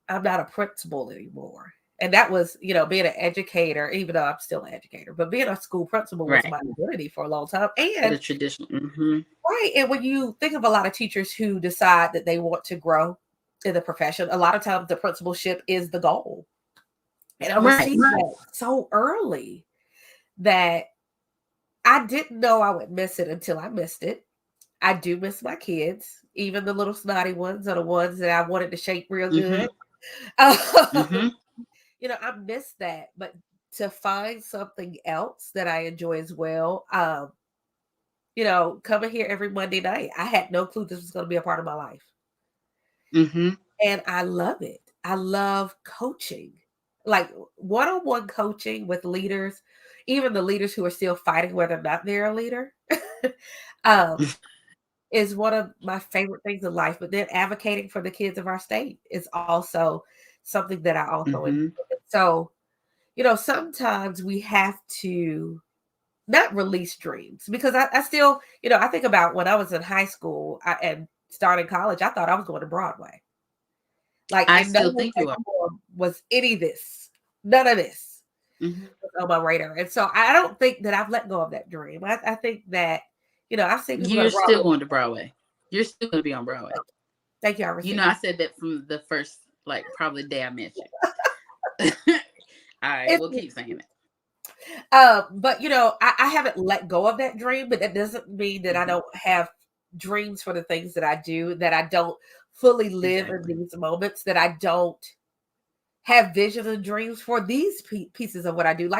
I'm not a principal anymore. And that was, being an educator, even though I'm still an educator, but being a school principal was Right. my identity for a long time. The And traditional. Mm-hmm. right. And when you think of a lot of teachers who decide that they want to grow in the profession, a lot of times the principalship is the goal. And I Right. received that so early that I didn't know I would miss it until I missed it. I do miss my kids, even the little snotty ones are the ones that I wanted to shake real Mm-hmm. good. Mm-hmm. I miss that, but to find something else that I enjoy as well, coming here every Monday night, I had no clue this was going to be a part of my life. Mm-hmm. And I love it. I love coaching, like one-on-one coaching with leaders, even the leaders who are still fighting whether or not they're a leader. um, is one of my favorite things in life. But then advocating for the kids of our state is also something that I also enjoy. Mm-hmm. So, sometimes we have to not release dreams because I still, I think about when I was in high school and starting college, I thought I was going to Broadway. Like, I in no still way, think shape, you are. or form was any of this. None of this Mm-hmm. was on my radar. And so I don't think that I've let go of that dream. I think that, I've seen people go to You're still Broadway. going to Broadway. You're still going to be on Broadway. Thank you. I You know, received I it. said that from the first, like, probably day I met you. All right, we'll keep saying it. But I haven't let go of that dream, but that doesn't mean that I Mm-hmm. don't have dreams for the things that I do, that I don't fully live in Exactly. these moments, that I don't have visions and dreams for these pieces of what I do.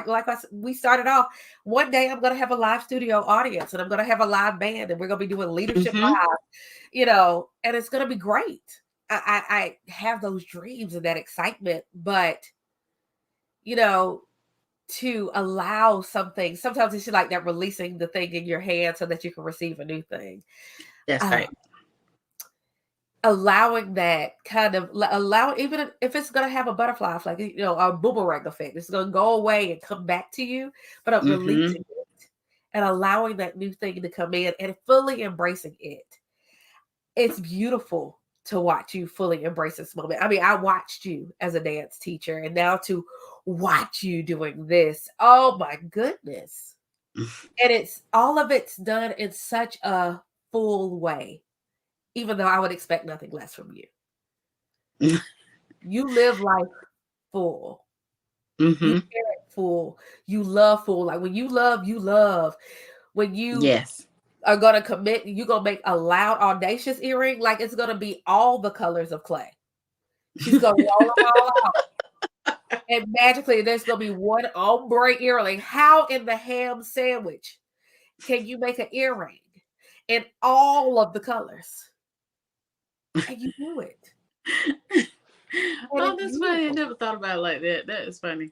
We started off. One day, I'm going to have a live studio audience, and I'm going to have a live band, and we're going to be doing leadership Mm-hmm. live, and it's going to be great. I have those dreams and that excitement, but you know, to allow something, sometimes it's like that releasing the thing in your hand so that you can receive a new thing. That's Uh, right. allowing that kind of allow, even if it's going to have a butterfly effect, a boomerang effect, it's going to go away and come back to you, but I'm Mm-hmm. releasing it and allowing that new thing to come in and fully embracing it. It's beautiful to watch you fully embrace this moment. I mean, I watched you as a dance teacher, and now to watch you doing this, oh my goodness. And it's done in such a full way, even though I would expect nothing less from you. You live life full. You Mm-hmm. share it full. You love full. Like when you love, you love. When you Yes. are gonna commit, you're gonna make a loud, audacious earring. Like it's gonna be all the colors of clay. She's gonna roll them all out. And magically there's gonna be one ombre earring. How in the ham sandwich can you make an earring in all of the colors? And you do it. And Oh, it's that's funny. I beautiful. never thought about it like that. That is funny.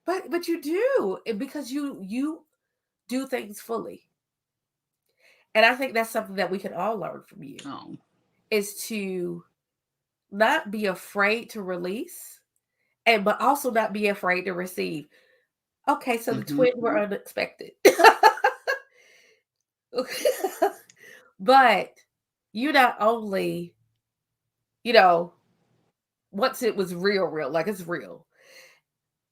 But you do, because you do things fully. And I think that's something that we can all learn from you, Oh. is to not be afraid to release, and but also not be afraid to receive. Okay, so the Mm-hmm. twins were unexpected. But you not only, you know, once it was real, like it's real.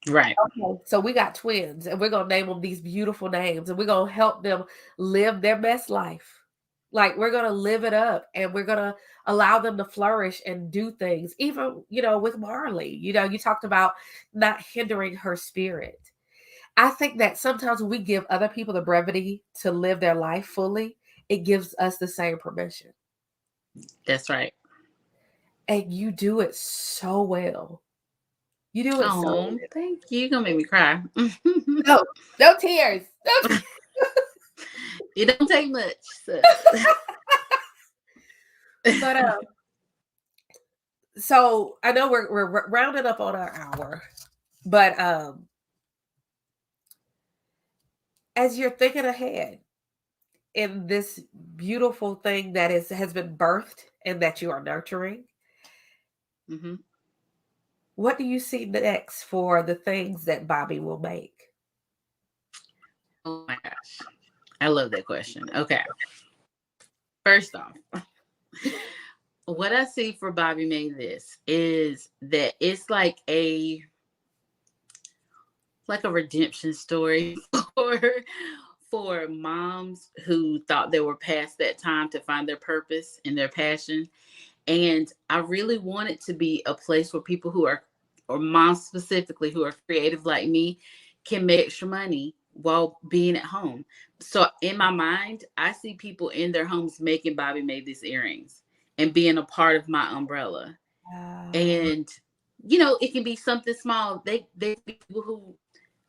Right. Okay, so we got twins, and we're gonna name them these beautiful names, and we're gonna help them live their best life. Like we're gonna live it up, and we're gonna allow them to flourish and do things. Even with Marley, you talked about not hindering her spirit. I think that sometimes when we give other people the brevity to live their life fully, it gives us the same permission. That's right. And you do it so well. You do it so Oh, thank you. You're gonna make me cry. well. No, no tears. No tears. It don't take much. So. But so I know we're rounding up on our hour, but as you're thinking ahead in this beautiful thing that has been birthed and that you are nurturing, Mm-hmm. what do you see next for the things that Bobbi will make? Oh my gosh, I love that question. Okay, first off, what I see for Bobbi made this is that it's like a redemption story for moms who thought they were past that time to find their purpose and their passion. And I really want it to be a place where people who are, or moms specifically, who are creative like me, can make extra money while being at home. So in my mind, I see people in their homes making Bobbi made these earrings and being a part of my umbrella. Wow. And it can be something small. They people who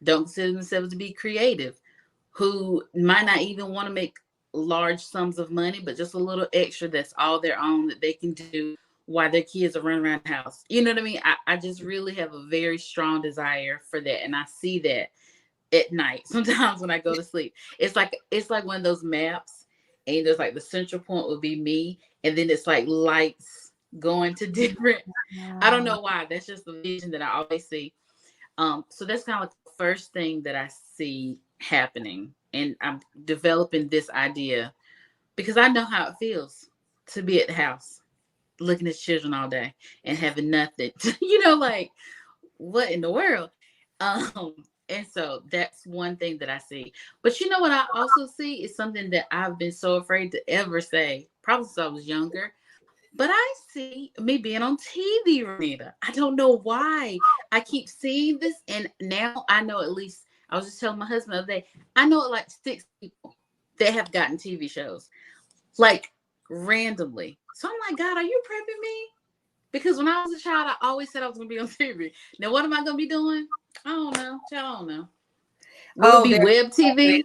don't consider themselves to be creative, who might not even want to make large sums of money, but just a little extra that's all their own that they can do while their kids are running around the house. You know what I mean? I just really have a very strong desire for that. And I see that at night. Sometimes when I go to sleep, it's like one of those maps. and there's like the central point would be me, and then it's like lights going to different. I don't Wow. know why. That's just the vision that I always see. So that's kind of like the first thing that I see happening, and I'm developing this idea because I know how it feels to be at the house looking at children all day and having nothing. Like what in the world? Um, and so that's one thing that I see. But you know what I also see is something that I've been so afraid to ever say, probably since I was younger. But I see me being on TV, Renita. I don't know why. I keep seeing this, and now I know at least. I was just telling my husband the other day. I know like 6 people that have gotten TV shows, like randomly. So I'm like, God, are you prepping me? Because when I was a child, I always said I was going to be on TV. Now, what am I going to be doing? I don't know. Child, I don't know. Will it Oh, be there's web TV?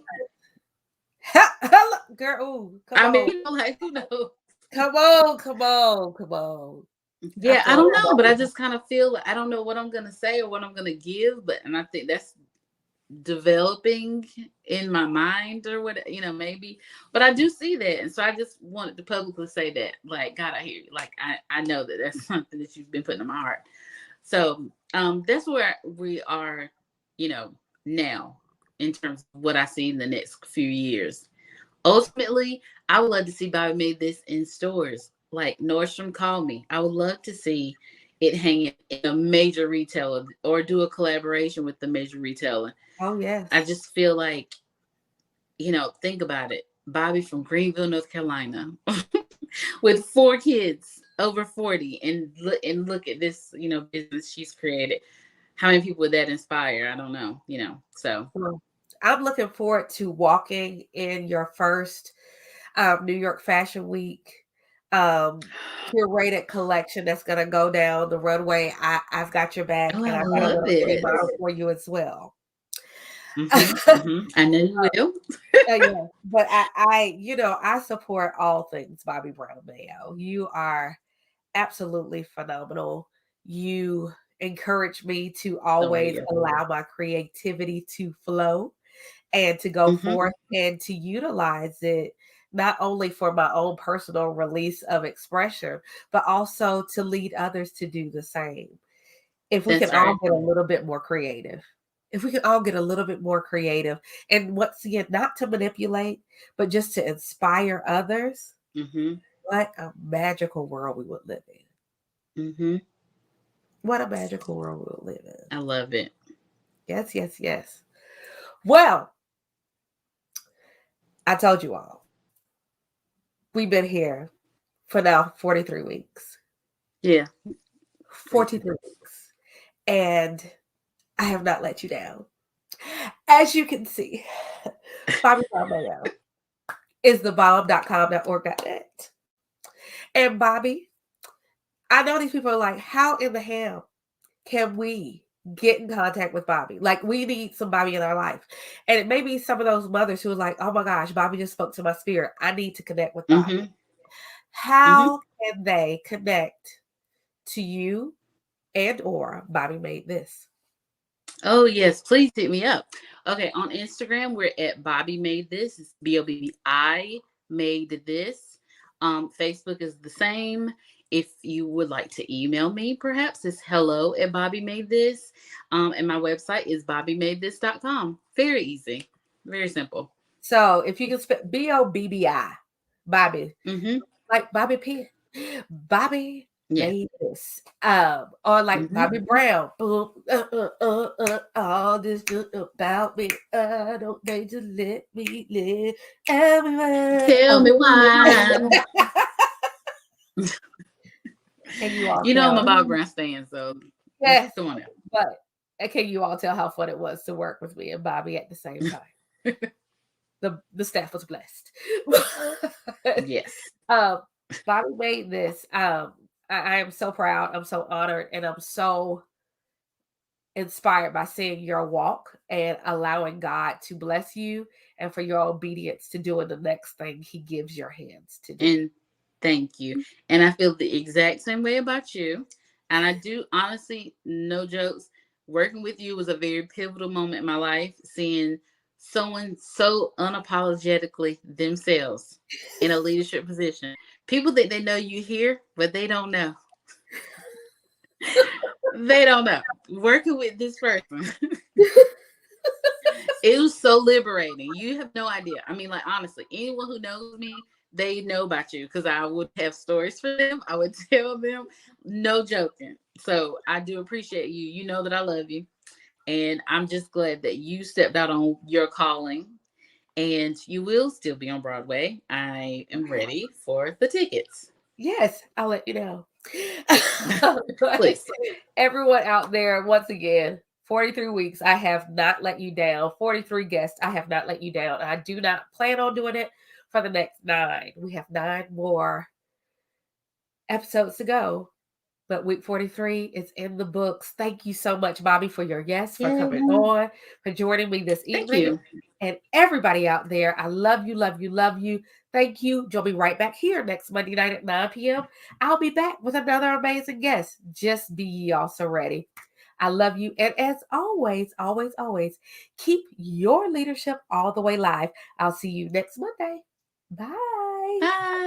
hello, girl. Ooh, come I mean, on. like, who knows? Come on, come on, come on. I Yeah, I feel don't know, but I it. just kind of feel like I don't know what I'm going to say or what I'm going to give. And I think that's developing in my mind or what, maybe. But I do see that. And so I just wanted to publicly say that, like, God, I hear you. Like, I know that that's something that you've been putting in my heart. So that's where we are, you know, now in terms of what I see in the next few years. Ultimately, I would love to see Bobby made this in stores. Like Nordstrom called me. I would love to see it hanging in a major retailer or do a collaboration with the major retailer. Oh, I yes. just feel like, think about it. Bobby from Greenville, North Carolina, with 4 kids over 40, and look at this, business she's created. How many people would that inspire? I don't know, so. Well, I'm looking forward to walking in your first New York Fashion Week um, curated collection that's going to go down the runway. I've got your back, Oh, and I I've got a love little goodie it. bottle for you as well. I know you will. Yeah, but I support all things Bobby Brown Mayo. You are absolutely phenomenal. You encourage me to So are always you. allow my creativity to flow and to go Hmm. forth and to utilize it not only for my own personal release of expression, but also to lead others to do the same. If we can That's all right. get a little bit more creative. If we can all get a little bit more creative and once again, not to manipulate, but just to inspire others, Hmm. what a magical world we would live in. Hmm. What a magical world we would live in. I love it. Yes, yes, yes. Well, I told you all, we've been here for now 43 weeks. Yeah. 43 weeks. And I have not let you down. As you can see, Bobby Brown is the bomb.com.org.net. And Bobby, I know these people are like, how in the hell can we get in contact with Bobby? Like, we need some Bobby in our life. And it may be some of those mothers who are like, oh my gosh, Bobby just spoke to my spirit. I need to connect with Bobby. Hmm. Hmm. How can they connect to you and or Bobby made this? Oh yes, please hit me up. Okay, on Instagram we're at Bobby Made This. It's BOBBI made this. Facebook is the same. If you would like to email me, perhaps it's hello at Bobby Made This. And my website is bobbymadethis.com. Very easy, very simple. So if you can spell Bobbi, Bobby, Mm-hmm. like Bobby P, Bobby Yeah. made this, or like Mm-hmm. Bobby Brown, boom, all this good about me, I don't need to let me live everywhere. Tell me why. Can you all I'm tell? a background stand, so Yes, come on but can you all tell how fun it was to work with me and Bobby at the same time? now. The staff was blessed. Yes. um, Bobby made this. I am so proud. I'm so honored, and I'm so inspired by seeing your walk and allowing God to bless you, and for your obedience to doing the next thing He gives your hands to do. And thank you. And I feel the exact same way about you. And I do honestly, no jokes, working with you was a very pivotal moment in my life, seeing someone so unapologetically themselves in a leadership position. People think they know you here, but they don't know. They don't know. Working with this person, it was so liberating. You have no idea. I mean, like, honestly, anyone who knows me, they know about you because I would have stories for them. I would tell them, no joking. So I do appreciate you. You know that I love you. And I'm just glad that you stepped out on your calling, and you will still be on Broadway. I am ready for the tickets. Yes, I'll let you know. But Please. everyone out there, once again, 43 weeks, I have not let you down. 43 guests, I have not let you down. I do not plan on doing it for the next 9. We have 9 more episodes to go. But week 43 is in the books. Thank you so much, Bobbi, for your yes, for Yay. coming on, for joining me this Thank evening. you. And everybody out there, I love you, love you, love you. Thank you. Join me right back here next Monday night at 9 p.m. I'll be back with another amazing guest. Just be ye also ready. I love you. And as always, always, always, keep your leadership all the way live. I'll see you next Monday. Bye. Bye.